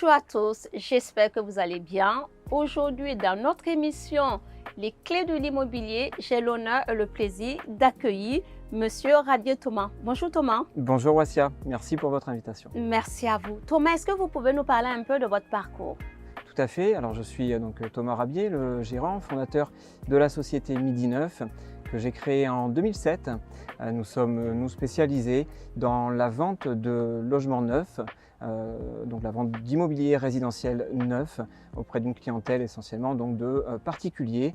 Bonjour à tous, j'espère que vous allez bien. Aujourd'hui, dans notre émission Les clés de l'immobilier, j'ai l'honneur et le plaisir d'accueillir Monsieur Radier Thomas. Bonjour Thomas. Bonjour Wassia, merci pour votre invitation. Merci à vous. Thomas, est-ce que vous pouvez nous parler un peu de votre parcours? Tout à fait, alors je suis donc Thomas Rabier, le gérant, fondateur de la société Midi Neuf que j'ai créée en 2007. Nous sommes spécialisés dans la vente de logements neufs, donc la vente d'immobilier résidentiel neuf auprès d'une clientèle essentiellement donc de particuliers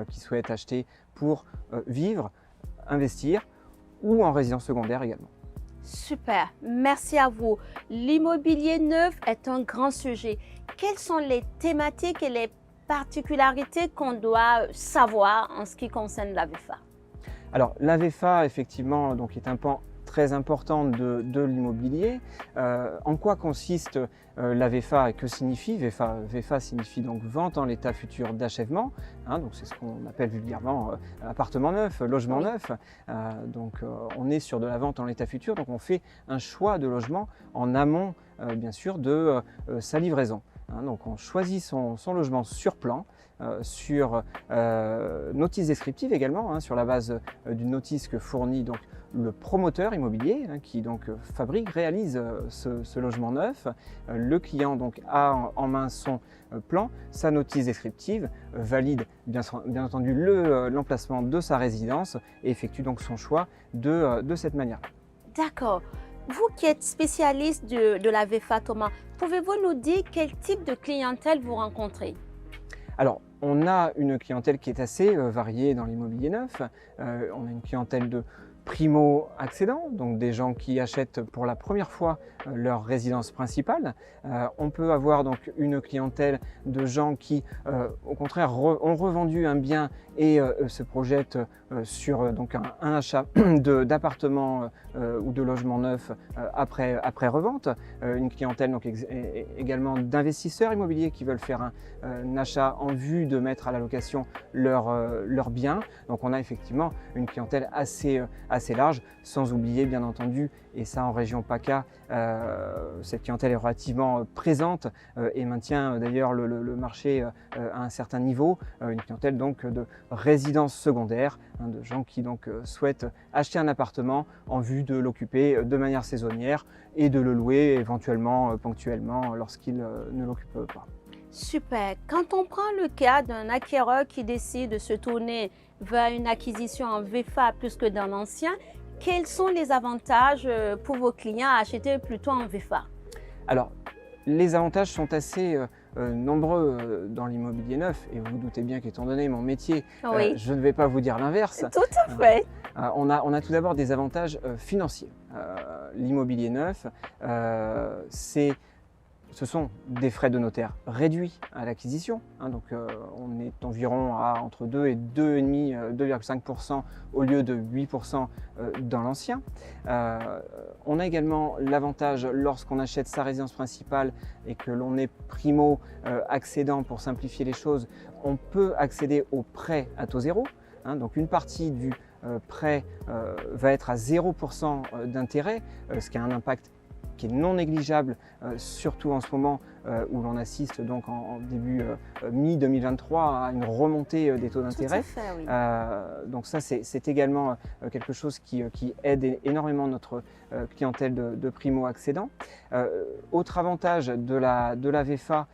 qui souhaitent acheter pour vivre, investir ou en résidence secondaire également. Super, merci à vous. L'immobilier neuf est un grand sujet. Quelles sont les thématiques et les particularités qu'on doit savoir en ce qui concerne la VFA? Alors la VFA effectivement donc, est un pan très important de l'immobilier. En quoi consiste la VFA et que signifie VFA? VFA signifie donc vente en l'état futur d'achèvement, donc c'est ce qu'on appelle vulgairement appartement neuf, logement neuf. Donc on est sur de la vente en l'état futur, donc on fait un choix de logement en amont bien sûr de sa livraison. Donc on choisit son logement sur plan, sur notice descriptive également, sur la base d'une notice que fournit donc le promoteur immobilier qui donc fabrique, réalise ce logement neuf. Le client donc a en main son plan, sa notice descriptive, valide bien entendu l'emplacement de sa résidence et effectue donc son choix de cette manière. D'accord. Vous qui êtes spécialiste de la VFA, Thomas, pouvez-vous nous dire quel type de clientèle vous rencontrez? Alors, on a une clientèle qui est assez variée dans l'immobilier neuf. On a une clientèle de primo-accédants, donc des gens qui achètent pour la première fois leur résidence principale. On peut avoir donc une clientèle de gens qui, au contraire, ont revendu un bien et se projettent sur donc un achat d'appartements ou de logements neufs après revente. Une clientèle donc également d'investisseurs immobiliers qui veulent faire un achat en vue de mettre à la location leur bien. Donc on a effectivement une clientèle assez large, sans oublier bien entendu, et ça en région PACA, cette clientèle est relativement présente et maintient d'ailleurs le marché à un certain niveau, une clientèle donc de résidence secondaire, de gens qui donc souhaitent acheter un appartement en vue de l'occuper de manière saisonnière et de le louer éventuellement ponctuellement lorsqu'ils ne l'occupent pas. Super. Quand on prend le cas d'un acquéreur qui décide de se tourner vers une acquisition en VFA plus que dans l'ancien, quels sont les avantages pour vos clients à acheter plutôt en VFA? Alors, les avantages sont assez nombreux dans l'immobilier neuf et vous vous doutez bien qu'étant donné mon métier, Oui. je ne vais pas vous dire l'inverse. Tout à fait. On a tout d'abord des avantages financiers. L'immobilier neuf, ce sont des frais de notaire réduits à l'acquisition, donc on est environ à entre 2 et 2,5% au lieu de 8% dans l'ancien. On a également l'avantage lorsqu'on achète sa résidence principale et que l'on est primo-accédant pour simplifier les choses, on peut accéder au prêt à taux zéro, donc une partie du prêt va être à 0% d'intérêt, ce qui a un impact qui est non négligeable, surtout en ce moment où l'on assiste donc en début mi-2023 à une remontée des taux d'intérêt. Tout à fait, oui. Donc ça, c'est également quelque chose qui aide énormément notre clientèle de primo-accédants. Autre avantage de la VFA,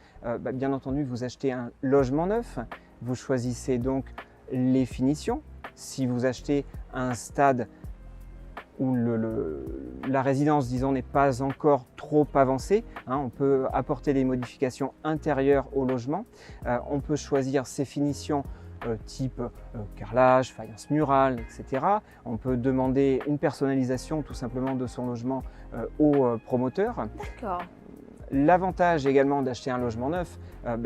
bien entendu, vous achetez un logement neuf, vous choisissez donc les finitions. Si vous achetez un stade où la résidence, disons, n'est pas encore trop avancée, on peut apporter des modifications intérieures au logement. On peut choisir ses finitions type carrelage, faïence murale, etc. On peut demander une personnalisation tout simplement de son logement au promoteur. D'accord. L'avantage également d'acheter un logement neuf,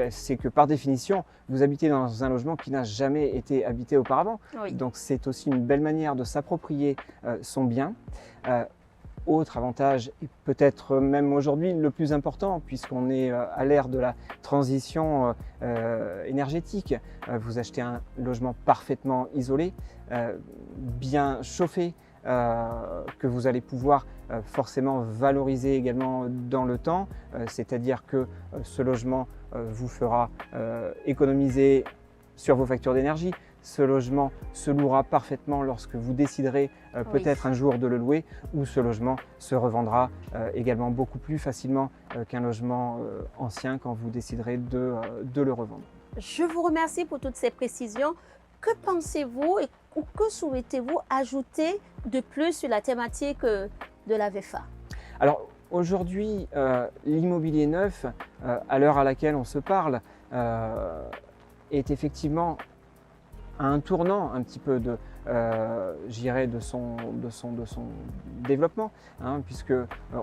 c'est que par définition, vous habitez dans un logement qui n'a jamais été habité auparavant. Oui. Donc c'est aussi une belle manière de s'approprier son bien. Autre avantage, et peut-être même aujourd'hui le plus important, puisqu'on est à l'ère de la transition énergétique, vous achetez un logement parfaitement isolé, bien chauffé, que vous allez pouvoir forcément valoriser également dans le temps, c'est-à-dire que ce logement vous fera économiser sur vos factures d'énergie. Ce logement se louera parfaitement lorsque vous déciderez peut-être un jour de le louer, ou ce logement se revendra également beaucoup plus facilement qu'un logement ancien quand vous déciderez de le revendre. Je vous remercie pour toutes ces précisions. Que pensez-vous ou que souhaitez-vous ajouter de plus sur la thématique de la VFA? Alors aujourd'hui, l'immobilier neuf, à l'heure à laquelle on se parle, est effectivement à un tournant un petit peu de, j'irais de son développement, hein, puisque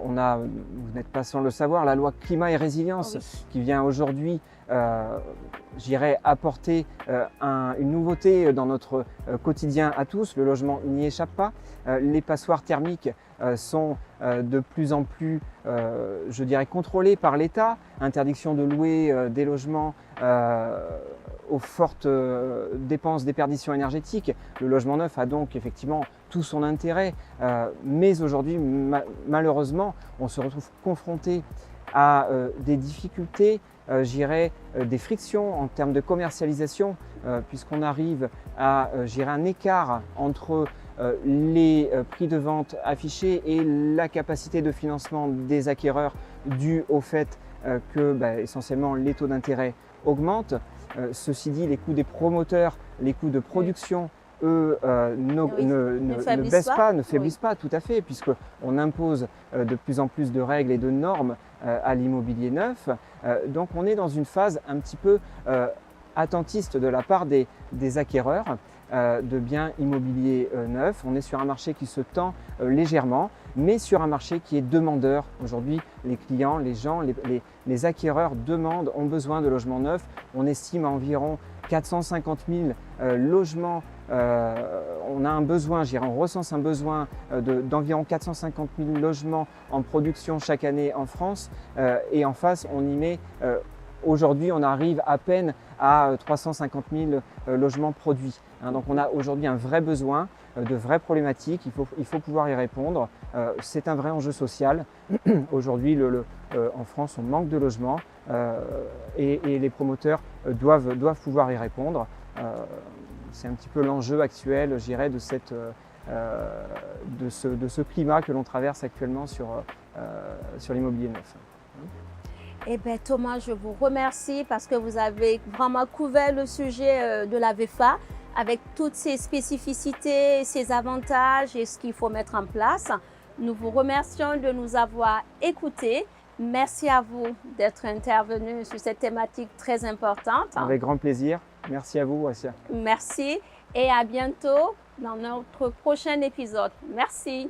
on a, vous n'êtes pas sans le savoir, la loi climat et résilience qui vient aujourd'hui, j'irais apporter une nouveauté dans notre quotidien à tous. Le logement n'y échappe pas. Les passoires thermiques sont de plus en plus, je dirais, contrôlées par l'État. Interdiction de louer des logements aux fortes dépenses déperdition énergétique. Le logement neuf a donc effectivement tout son intérêt, mais aujourd'hui, malheureusement, on se retrouve confronté à des difficultés, j'irais des frictions en termes de commercialisation, puisqu'on arrive à un écart entre les prix de vente affichés et la capacité de financement des acquéreurs dû au fait que essentiellement les taux d'intérêt augmentent. Ceci dit, les coûts des promoteurs, les coûts de production, eux, ne baissent pas, ne faiblissent pas, tout à fait, puisqu'on impose de plus en plus de règles et de normes à l'immobilier neuf. Donc on est dans une phase un petit peu attentiste de la part des acquéreurs de biens immobiliers neufs. On est sur un marché qui se tend légèrement, mais sur un marché qui est demandeur. Aujourd'hui, les clients, les gens, les acquéreurs demandent, ont besoin de logements neufs. On estime à environ 450 000 logements. On a un besoin, on recense un besoin d'environ 450 000 logements en production chaque année en France. Et en face, on y met aujourd'hui, on arrive à peine à 350 000 logements produits. Donc on a aujourd'hui un vrai besoin, de vraies problématiques, il faut pouvoir y répondre. C'est un vrai enjeu social. Aujourd'hui, en France, on manque de logements et les promoteurs doivent pouvoir y répondre. C'est un petit peu l'enjeu actuel, je dirais, de ce climat que l'on traverse actuellement sur l'immobilier neuf. Eh bien, Thomas, je vous remercie parce que vous avez vraiment couvert le sujet de la VFA avec toutes ses spécificités, ses avantages et ce qu'il faut mettre en place. Nous vous remercions de nous avoir écoutés. Merci à vous d'être intervenu sur cette thématique très importante. Avec grand plaisir. Merci à vous, Assia. Merci et à bientôt dans notre prochain épisode. Merci.